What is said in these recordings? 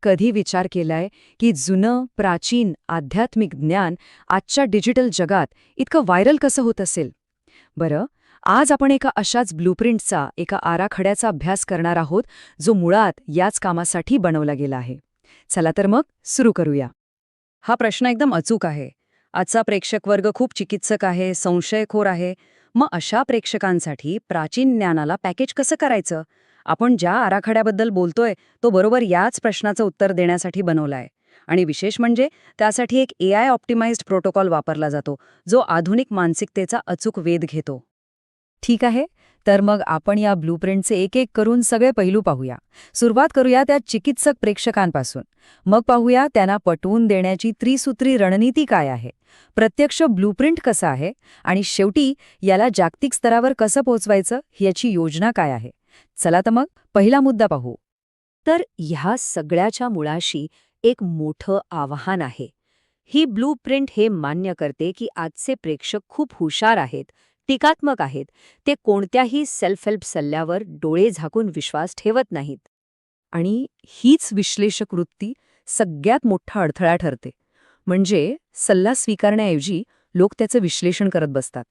कधी विचार केलाय की जुनं प्राचीन आध्यात्मिक ज्ञान आजच्या डिजिटल जगात इतकं व्हायरल कसं होत असेल? बरं, आज आपण एका अशाच ब्लूप्रिंटचा, एका आराखड्याचा अभ्यास करणार आहोत, जो मुळात याच कामासाठी बनवला गेला आहे. चला तर मग सुरू करूया. हा प्रश्न एकदम अचूक आहे. आजचा प्रेक्षक वर्ग खूप चिकित्सक आहे, संशयखोर आहे. मग अशा प्रेक्षकांसाठी प्राचीन ज्ञानाला पॅकेज कसं करायचं? आपण ज्या आराखड्याबद्दल बोलतोय तो बरोबर याच प्रश्नाचं उत्तर देण्यासाठी बनवलाय. आणि विशेष म्हणजे त्यासाठी एक AI ऑप्टिमाइज्ड प्रोटोकॉल वापरला जातो, जो आधुनिक मानसिकतेचा अचूक वेध घेतो. ठीक आहे, तर मग आपण या ब्लूप्रिंटचे एक एक करून सगळे पैलू पाहूया. सुरुवात करूया त्या चिकित्सक प्रेक्षकांपासून. मग पाहूया त्यांना पटवून देण्याची त्रिसूत्री रणनीती काय आहे, प्रत्यक्ष ब्लूप्रिंट कसं आहे, आणि शेवटी याला जागतिक स्तरावर कसं पोहोचवायचं याची योजना काय आहे. चला तर मग पहिला मुद्दा पाहू. तर ह्या सगळ्याच्या मुळाशी एक मोठं आव्हान आहे. ही ब्लूप्रिंट हे मान्य करते की आजचे प्रेक्षक खूप हुशार आहेत, टीकात्मक आहेत. ते कोणत्याही सेल्फ हेल्प सल्ल्यावर डोळे झाकून विश्वास ठेवत नाहीत. आणि हीच विश्लेषक वृत्ती सगळ्यात मोठा अडथळा ठरते. म्हणजे सल्ला स्वीकारण्याऐवजी लोक त्याचं विश्लेषण करत बसतात.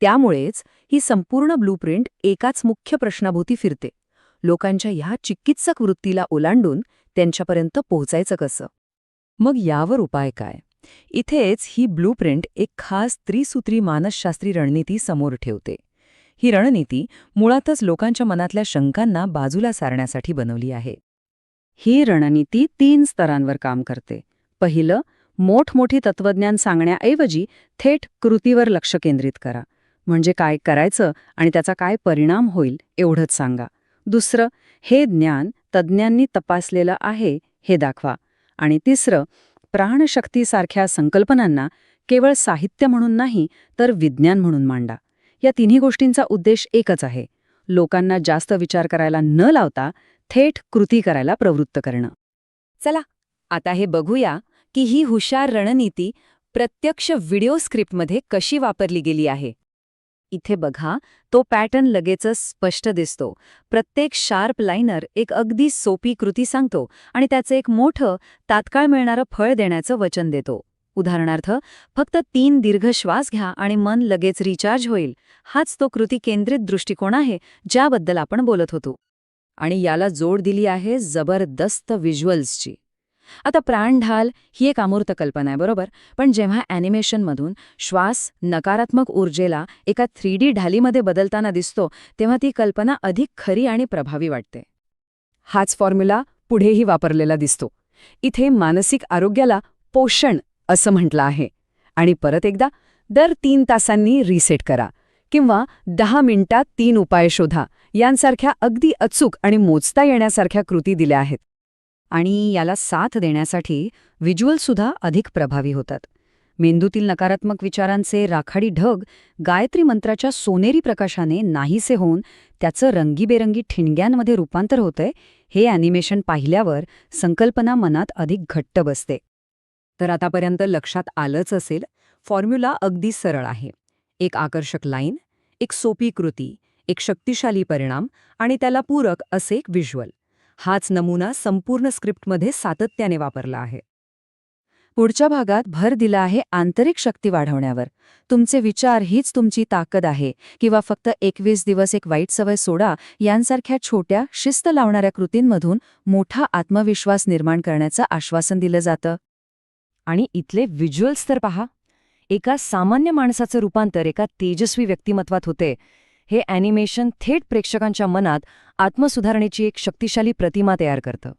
त्यामुळेच ही संपूर्ण ब्लूप्रिंट एकाच मुख्य प्रश्नाभोवती फिरते: लोकांच्या ह्या चिकित्सक वृत्तीला ओलांडून त्यांच्यापर्यंत पोहोचायचं कसं. मग यावर उपाय काय? इथेच ही ब्लूप्रिंट एक खास त्रिसूत्री मानसशास्त्री रणनीती समोर ठेवते. ही रणनीती मुळातच लोकांच्या मनातल्या शंकांना बाजूला सारण्यासाठी बनवली आहे. ही रणनीती 3 स्तरांवर काम करते. पहिलं, मोठमोठी तत्वज्ञान सांगण्याऐवजी थेट कृतीवर लक्ष केंद्रित करा. म्हणजे काय करायचं आणि त्याचा काय परिणाम होईल एवढंच सांगा. दुसरं, हे ज्ञान तज्ज्ञांनी तपासलेलं आहे हे दाखवा. आणि तिसरं, प्राणशक्तीसारख्या संकल्पनांना केवळ साहित्य म्हणून नाही तर विज्ञान म्हणून मांडा. या तिन्ही गोष्टींचा उद्देश एकच आहे: लोकांना जास्त विचार करायला न लावता थेट कृती करायला प्रवृत्त करणं. चला आता हे बघूया की ही हुशार रणनीती प्रत्यक्ष व्हिडिओ स्क्रिप्टमध्ये कशी वापरली गेली आहे. इथे बघा, तो पॅटर्न लगेचच स्पष्ट दिसतो. प्रत्येक शार्प लाईनर एक अगदी सोपी कृती सांगतो आणि त्याचं एक मोठं, तात्काळ मिळणारं फळ देण्याचं वचन देतो. उदाहरणार्थ, फक्त 3 दीर्घ श्वास घ्या आणि मन लगेच रिचार्ज होईल. हाच तो कृती केंद्रित दृष्टिकोन आहे ज्याबद्दल आपण बोलत होतो. आणि याला जोड दिली आहे जबरदस्त व्हिज्युअल्सची. आता प्राणढाल ही एक अमूर्त कल्पना आहे, बरोबर? पण जेव्हा ॲनिमेशनमधून श्वास नकारात्मक ऊर्जेला एका 3D ढालीमध्ये बदलताना दिसतो, तेव्हा ती कल्पना अधिक खरी आणि प्रभावी वाटते. हाच फॉर्म्युला पुढेही वापरलेला दिसतो. इथे मानसिक आरोग्याला पोषण असं म्हटलं आहे. आणि परत एकदा, दर 3 तासांनी रिसेट करा किंवा 10 मिनिटात 3 उपाय शोधा यांसारख्या अगदी अचूक आणि मोजता येण्यासारख्या कृती दिल्या आहेत. आणि याला साथ देण्यासाठी व्हिज्युअलसुद्धा अधिक प्रभावी होतात. मेंदूतील नकारात्मक विचारांचे राखाडी ढग गायत्री मंत्राच्या सोनेरी प्रकाशाने नाहीसे होऊन त्याचं रंगीबेरंगी ठिणग्यांमध्ये रूपांतर होतंय. हे ॲनिमेशन पाहिल्यावर संकल्पना मनात अधिक घट्ट बसते. तर आतापर्यंत लक्षात आलंच असेल, फॉर्म्युला अगदी सरळ आहे. एक आकर्षक लाईन, एक सोपी कृती, एक शक्तिशाली परिणाम आणि त्याला पूरक असे एक व्हिज्युअल. हाच नमुना संपूर्ण स्क्रिप्टमध्ये सातत्याने वापरला आहे. पुढच्या भागात भर दिला आहे आंतरिक शक्ती वाढवण्यावर. तुमचे विचार हीच तुमची ताकद आहे, किंवा फक्त 21 दिवस एक वाईट सवय सोडा यांसारख्या छोट्या शिस्त लावणाऱ्या कृतींमधून मोठा आत्मविश्वास निर्माण करण्याचं आश्वासन दिलं जातं. आणि इथले व्हिज्युअल्स तर पहा. एका सामान्य माणसाचं रूपांतर एका तेजस्वी व्यक्तिमत्वात होते. हे ॲनिमेशन थेट प्रेक्षकांच्या मनात आत्मसुधारणेची एक शक्तिशाली प्रतिमा तयार करतं.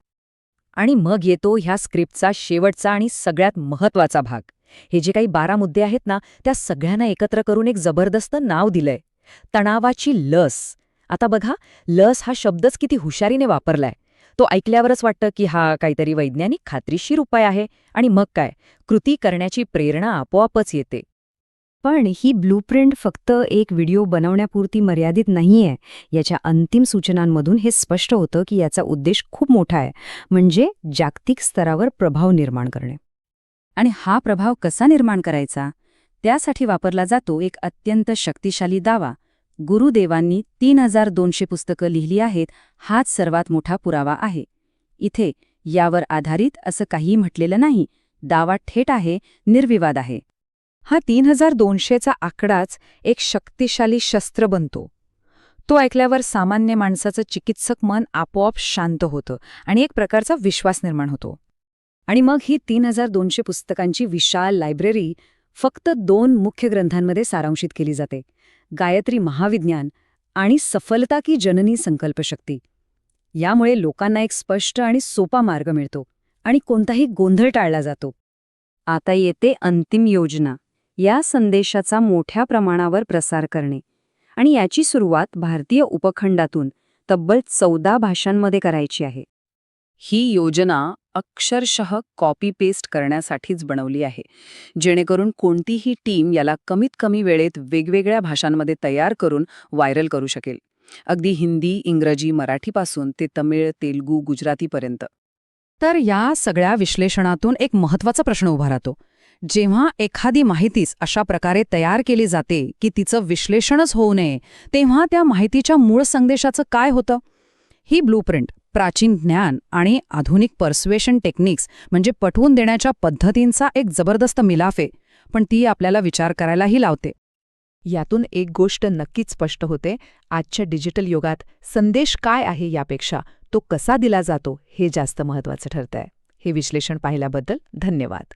आणि मग येतो ह्या स्क्रिप्टचा शेवटचा आणि सगळ्यात महत्त्वाचा भाग. हे जे काही 12 मुद्दे आहेत ना, त्या सगळ्यांना एकत्र करून एक जबरदस्त नाव दिलंय: तणावाची लस. आता बघा, लस हा शब्दच किती हुशारीने वापरलाय. तो ऐकल्यावरच वाटतं की हा काहीतरी वैज्ञानिक खात्रीशीर उपाय आहे. आणि मग काय, कृती करण्याची प्रेरणा आपोआपच येते. पण ही ब्लूप्रिंट फक्त एक व्हिडिओ बनवण्यापुरती मर्यादित नाहीये. याच्या अंतिम सूचनांमधून हे स्पष्ट होतं की याचा उद्देश खूप मोठा आहे, म्हणजे जागतिक स्तरावर प्रभाव निर्माण करणे. आणि हा प्रभाव कसा निर्माण करायचा, त्यासाठी वापरला जातो एक अत्यंत शक्तिशाली दावा. गुरुदेवांनी 3200 पुस्तकं लिहिली आहेत, हाच सर्वात मोठा पुरावा आहे. इथे यावर आधारित असं काही म्हटलेलं नाही. दावा थेट आहे, निर्विवाद आहे. हा 3200चा आकडाच एक शक्तिशाली शस्त्र बनतो. तो ऐकल्यावर सामान्य माणसाचं चिकित्सक मन आपोआप शांत होतं आणि एक प्रकारचा विश्वास निर्माण होतो. आणि मग ही 3200 पुस्तकांची विशाल लायब्ररी फक्त 2 मुख्य ग्रंथांमध्ये सारांशित केली जाते. गायत्री महाविज्ञान आणि सफलता की जननी संकल्पशक्ती. यामुळे लोकांना एक स्पष्ट आणि सोपा मार्ग मिळतो आणि कोणताही गोंधळ टाळला जातो. आता येते अंतिम योजना, या संदेशाचा मोठ्या प्रमाणावर प्रसार करणे. आणि याची सुरुवात भारतीय उपखंडातून तब्बल 14 भाषांमध्ये करायची आहे. ही योजना अक्षरशः कॉपी पेस्ट करण्यासाठीच बनवली आहे, जेणेकरून कोणतीही टीम याला कमीत कमी वेळेत वेगवेगळ्या भाषांमध्ये तयार करून व्हायरल करू शकेल. अगदी हिंदी, इंग्रजी, मराठीपासून ते तमिळ, तेलुगू, गुजरातीपर्यंत. तर या सगळ्या विश्लेषणातून एक महत्त्वाचा प्रश्न उभा राहतो. जेव्हा एखादी माहितीच अशा प्रकारे तयार केली जाते की तिचं विश्लेषणच होऊ नये, तेव्हा त्या माहितीच्या मूळ संदेशाचं काय होतं? ही ब्लूप्रिंट प्राचीन ज्ञान आणि आधुनिक पर्स्वेशन टेक्निक्स म्हणजे पटवून देण्याच्या पद्धतींचा एक जबरदस्त मिलाफ आहे, पण ती आपल्याला विचार करायलाही लावते. यातून एक गोष्ट नक्कीच स्पष्ट होते, आजच्या डिजिटल युगात संदेश काय आहे यापेक्षा तो कसा दिला जातो हे जास्त महत्त्वाचं ठरतंय. हे विश्लेषण पाहिल्याबद्दल धन्यवाद.